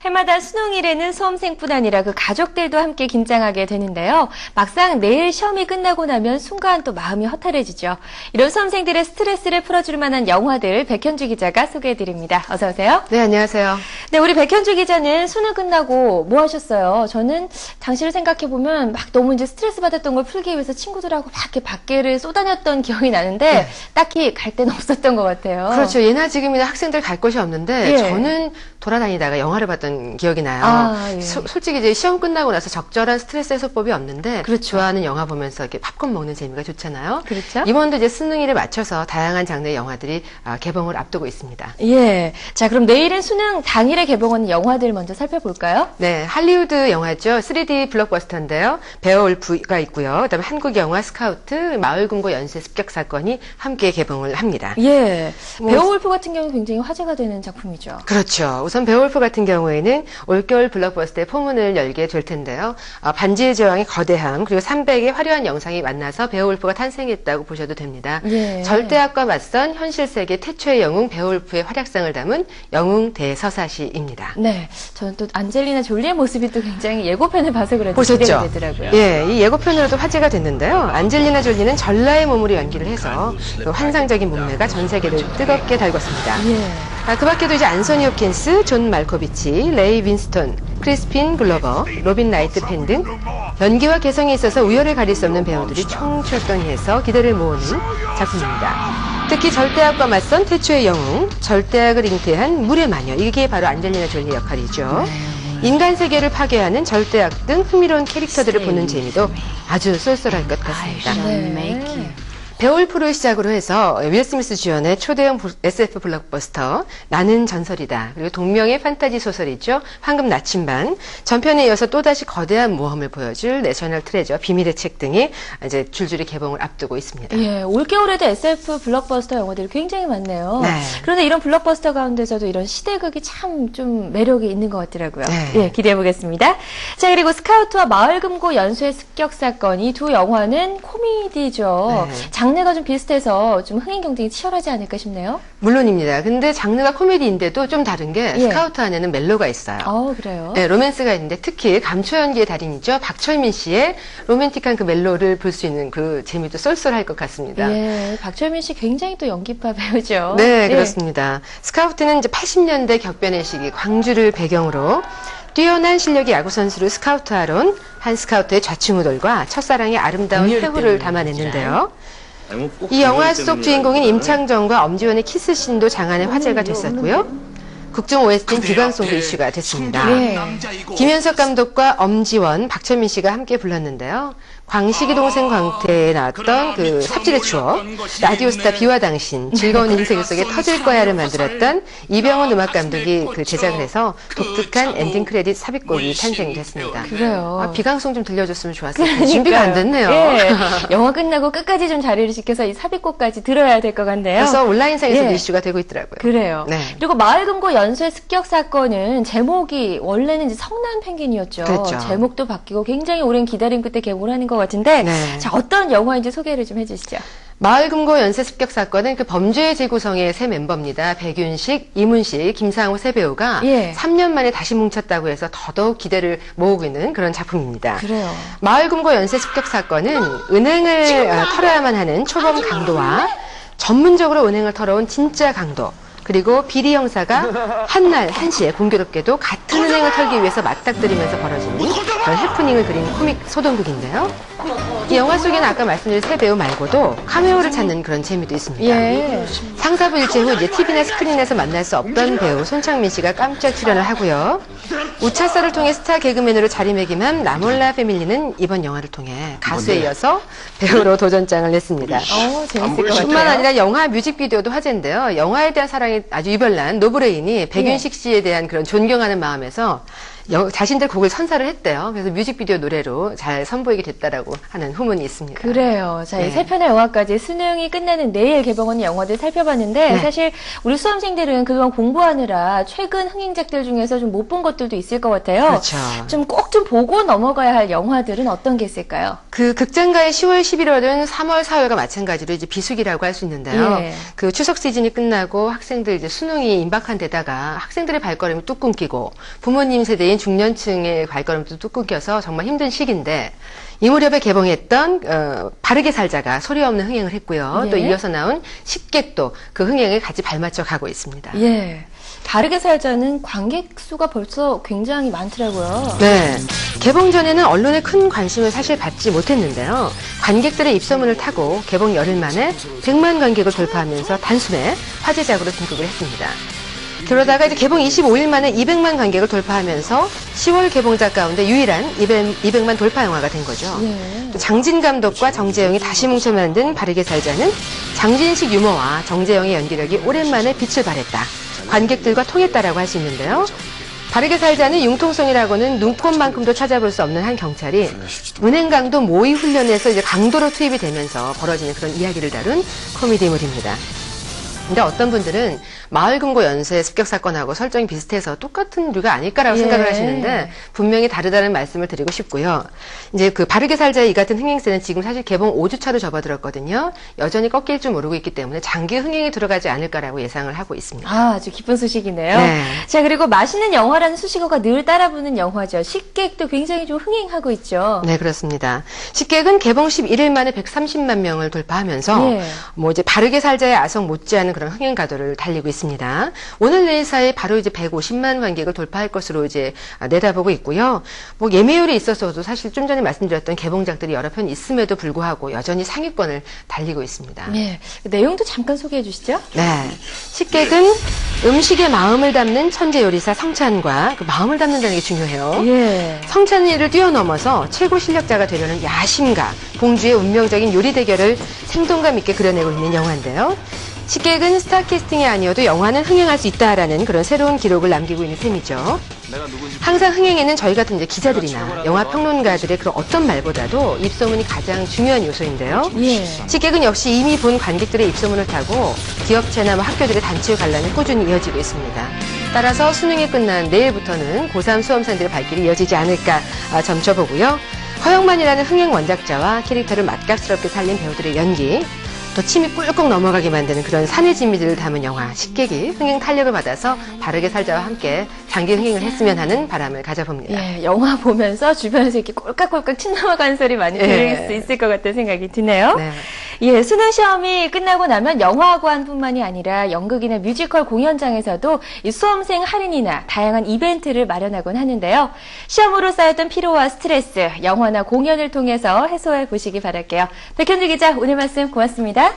해마다 수능일에는 수험생뿐 아니라 그 가족들도 함께 긴장하게 되는데요. 막상 내일 시험이 끝나고 나면 순간 또 마음이 허탈해지죠. 이런 수험생들의 스트레스를 풀어줄 만한 영화들 백현주 기자가 소개해드립니다. 어서 오세요. 네, 안녕하세요. 네, 우리 백현주 기자는 수능 끝나고 뭐 하셨어요? 저는 당시를 생각해보면 막 너무 이제 스트레스 받았던 걸 풀기 위해서 친구들하고 막 이렇게 밖에를 쏘다녔던 기억이 나는데 네. 딱히 갈 데는 없었던 것 같아요. 그렇죠. 예나 지금이나 학생들 갈 곳이 없는데 예. 저는 돌아다니다가 영화를 봤던 기억이 나요. 아, 예. 솔직히 이제 시험 끝나고 나서 적절한 스트레스 해소법이 없는데 그렇죠. 좋아하는 영화 보면서 이렇게 팝콘 먹는 재미가 좋잖아요. 그렇죠. 이번도 이제 수능일에 맞춰서 다양한 장르의 영화들이 개봉을 앞두고 있습니다. 예. 자, 그럼 내일은 수능 당일에 개봉하는 영화들 먼저 살펴볼까요? 네, 할리우드 영화죠. 3D 블록버스터인데요. 베어울프가 있고요. 그다음에 한국 영화 스카우트, 마을금고 연쇄 습격 사건이 함께 개봉을 합니다. 예. 뭐- 베어울프 같은 경우는 굉장히 화제가 되는 작품이죠. 그렇죠. 우선 베어울프 같은 경우에는 올겨울 블록버스터의 포문을 열게 될 텐데요. 반지의 제왕의 거대함 그리고 300의 화려한 영상이 만나서 베어울프가 탄생했다고 보셔도 됩니다. 예. 절대악과 맞선 현실 세계 태초의 영웅 베어울프의 활약상을 담은 영웅 대서사시입니다. 네. 저는 또 안젤리나 졸리의 모습이 또 굉장히 예고편을 봐서 그런지 보셨죠? 기대가 되더라고요. 예, 이 예고편으로도 화제가 됐는데요. 안젤리나 졸리는 전라의 몸으로 연기를 해서 그 환상적인 몸매가 전 세계를 뜨겁게 달궜습니다. 예. 그 밖에도 이제 안소니 홉킨스, 존 말코비치, 레이 윈스톤, 크리스핀 글로버, 로빈 라이트 팬 등 연기와 개성에 있어서 우열을 가릴 수 없는 배우들이 총출동해서 기대를 모으는 작품입니다. 특히 절대악과 맞선 태초의 영웅, 절대악을 잉태한 물의 마녀, 이게 바로 안젤리나 졸리 역할이죠. 인간 세계를 파괴하는 절대악 등 흥미로운 캐릭터들을 보는 재미도 아주 쏠쏠할 것 같습니다. 네. 베어울프를 시작으로 해서 윌 스미스 주연의 초대형 SF 블록버스터 나는 전설이다. 그리고 동명의 판타지 소설이죠. 황금 나침반. 전편에 이어서 또다시 거대한 모험을 보여줄 내셔널 트레저 비밀의 책 등이 이제 줄줄이 개봉을 앞두고 있습니다. 예, 올겨울에도 SF 블록버스터 영화들이 굉장히 많네요. 네. 그런데 이런 블록버스터 가운데서도 이런 시대극이 참 좀 매력이 있는 것 같더라고요. 네. 예, 기대해 보겠습니다. 자, 그리고 스카우트와 마을금고 연쇄 습격 사건 이 두 영화는 코미디죠. 네. 장르가 좀 비슷해서 좀 흥행 경쟁이 치열하지 않을까 싶네요. 물론입니다. 근데 장르가 코미디인데도 좀 다른 게 예. 스카우트 안에는 멜로가 있어요. 그래요? 네, 로맨스가 있는데 특히 감초 연기의 달인이죠. 박철민 씨의 로맨틱한 그 멜로를 볼 수 있는 그 재미도 쏠쏠할 것 같습니다. 예, 박철민 씨 굉장히 또 연기파 배우죠. 네, 예. 그렇습니다. 스카우트는 이제 80년대 격변의 시기 광주를 배경으로 뛰어난 실력의 야구 선수를 스카우트하러 온 한 스카우트의 좌충우돌과 첫사랑의 아름다운 세후를 담아냈는데요. 이 영화 속 주인공인 임창정과 엄지원의 키스씬도 장안의 화제가 됐었고요. 국중 OST인 비방송도 이슈가 됐습니다. 예. 김현석 감독과 엄지원, 박철민 씨가 함께 불렀는데요. 광식이 동생 광태에 나왔던 그 삽질의 추억, 라디오스타 비와 당신, 즐거운 인생 속에 터질 거야를 만들었던 이병헌 음악 감독이 그 제작을 해서 독특한 엔딩 크레딧 삽입곡이 탄생됐습니다. 그래요. 비강송 좀 들려줬으면 좋았을 텐데 준비가 안 됐네요. 예. 영화 끝나고 끝까지 좀 자리를 지켜서 이 삽입곡까지 들어야 될 것 같네요. 그래서 온라인상에서도 예. 이슈가 되고 있더라고요. 그래요. 네. 그리고 마을금고 연쇄 습격 사건은 제목이 원래는 이제 성난 펭귄이었죠. 그랬죠. 제목도 바뀌고 굉장히 오랜 기다림 끝에 개봉하는 것 같은데 네. 자, 어떤 영화인지 소개를 좀 해주시죠. 마을금고 연쇄 습격 사건은 그 범죄의 재구성의 세 멤버입니다. 백윤식, 이문식, 김상호 세 배우가 예. 3년 만에 다시 뭉쳤다고 해서 더더욱 기대를 모으고 있는 그런 작품입니다. 그래요. 마을금고 연쇄 습격 사건은 은행을 털어야만 하는 초범 강도와 전문적으로 은행을 털어온 진짜 강도 그리고 비리 형사가 한날 한시에 공교롭게도 같은 은행을 털기 위해서 맞닥뜨리면서 벌어지는 그런 해프닝을 그린 코믹 소동극인데요. 이 영화 속에는 아까 말씀드린 세 배우 말고도 카메오를 찾는 그런 재미도 있습니다. 예. 상사부 일제 후 이제 TV나 스크린에서 만날 수 없던 배우 손창민 씨가 깜짝 출연을 하고요. 우차사를 통해 스타 개그맨으로 자리매김한 라몰라 패밀리는 이번 영화를 통해 가수에 이어서 배우로 도전장을 냈습니다. 재밌을 것 같아요. 뿐만 아니라 영화 뮤직비디오도 화제인데요. 영화에 대한 사랑이 아주 유별난 노브레인이 백윤식 씨에 대한 그런 존경하는 마음에서 자신들 곡을 선사를 했대요. 그래서 뮤직비디오 노래로 잘 선보이게 됐다라고 하는 후문이 있습니다. 그래요. 자, 네. 이 세 편의 영화까지 수능이 끝나는 내일 개봉하는 영화들 살펴봤는데 네. 사실 우리 수험생들은 그동안 공부하느라 최근 흥행작들 중에서 좀 못 본 것들도 있을 것 같아요. 그렇죠. 좀 꼭 좀 보고 넘어가야 할 영화들은 어떤 게 있을까요? 그 극장가의 10월, 11월은 3월, 4월과 마찬가지로 이제 비수기라고 할 수 있는데요. 예. 그 추석 시즌이 끝나고 학생들 이제 수능이 임박한 데다가 학생들의 발걸음이 뚝 끊기고 부모님 세대인 중년층의 발걸음도 뚝 끊겨서 정말 힘든 시기인데 이 무렵에 개봉했던 바르게 살자가 소리 없는 흥행을 했고요. 예. 또 이어서 나온 식객도 그 흥행에 같이 발맞춰 가고 있습니다. 예. 바르게 살자는 관객 수가 벌써 굉장히 많더라고요. 네. 개봉 전에는 언론의 큰 관심을 사실 받지 못했는데요. 관객들의 입소문을 타고 개봉 열흘 만에 100만 관객을 돌파하면서 단숨에 화제작으로 등극을 했습니다. 그러다가 이제 개봉 25일 만에 200만 관객을 돌파하면서 10월 개봉작 가운데 유일한 200만 돌파 영화가 된 거죠. 예. 또 장진 감독과 정재영이 다시 뭉쳐 만든 바르게 살자는 장진식 유머와 정재영의 연기력이 오랜만에 빛을 발했다. 관객들과 통했다라고 할 수 있는데요. 바르게 살자는 융통성이라고는 눈꽃만큼도 찾아볼 수 없는 한 경찰이 은행강도 모의 훈련에서 이제 강도로 투입이 되면서 벌어지는 그런 이야기를 다룬 코미디물입니다. 근데 어떤 분들은 마을금고 연쇄 습격 사건하고 설정이 비슷해서 똑같은 류가 아닐까라고 예. 생각을 하시는데 분명히 다르다는 말씀을 드리고 싶고요. 이제 그 바르게 살자의 이 같은 흥행세는 지금 사실 개봉 5주차로 접어들었거든요. 여전히 꺾일 줄 모르고 있기 때문에 장기 흥행이 들어가지 않을까라고 예상을 하고 있습니다. 아, 아주 기쁜 소식이네요. 네. 자, 그리고 맛있는 영화라는 수식어가 늘 따라붙는 영화죠. 식객도 굉장히 좀 흥행하고 있죠. 네, 그렇습니다. 식객은 개봉 11일 만에 130만 명을 돌파하면서 예. 뭐 이제 바르게 살자의 아성 못지않은 그런 흥행 가도를 달리고 있습니다. 오늘 내일 사이에 바로 이제 150만 관객을 돌파할 것으로 이제 내다보고 있고요. 뭐 예매율에 있어서도 사실 좀 전에 말씀드렸던 개봉작들이 여러 편 있음에도 불구하고 여전히 상위권을 달리고 있습니다. 예. 내용도 잠깐 소개해 주시죠. 네. 식객은 음식에 마음을 담는 천재 요리사 성찬과 그 마음을 담는다는 게 중요해요. 예. 성찬이를 뛰어넘어서 최고 실력자가 되려는 야심과 봉주의 운명적인 요리 대결을 생동감 있게 그려내고 있는 영화인데요. 식객은 스타 캐스팅이 아니어도 영화는 흥행할 수 있다라는 그런 새로운 기록을 남기고 있는 셈이죠. 항상 흥행에는 저희 같은 이제 기자들이나 영화 평론가들의 그런 어떤 말보다도 입소문이 가장 중요한 요소인데요. 예. 식객은 역시 이미 본 관객들의 입소문을 타고 기업체나 뭐 학교들의 단체의 관람이 꾸준히 이어지고 있습니다. 따라서 수능이 끝난 내일부터는 고3 수험생들의 발길이 이어지지 않을까 점쳐보고요. 허영만이라는 흥행 원작자와 캐릭터를 맛깔스럽게 살린 배우들의 연기, 또 침이 꿀꺽 넘어가게 만드는 그런 산의 진미들을 담은 영화 식객이 흥행 탄력을 받아서 바르게 살자와 함께 장기 흥행을 했으면 하는 바람을 가져봅니다. 예, 영화 보면서 주변에서 이렇게 꼴깍꼴깍 침 넘어가는 소리 많이 들을 예. 수 있을 것 같다는 생각이 드네요. 네. 예, 수능 시험이 끝나고 나면 영화관뿐만이 아니라 연극이나 뮤지컬 공연장에서도 이 수험생 할인이나 다양한 이벤트를 마련하곤 하는데요. 시험으로 쌓였던 피로와 스트레스, 영화나 공연을 통해서 해소해 보시기 바랄게요. 백현주 기자, 오늘 말씀 고맙습니다.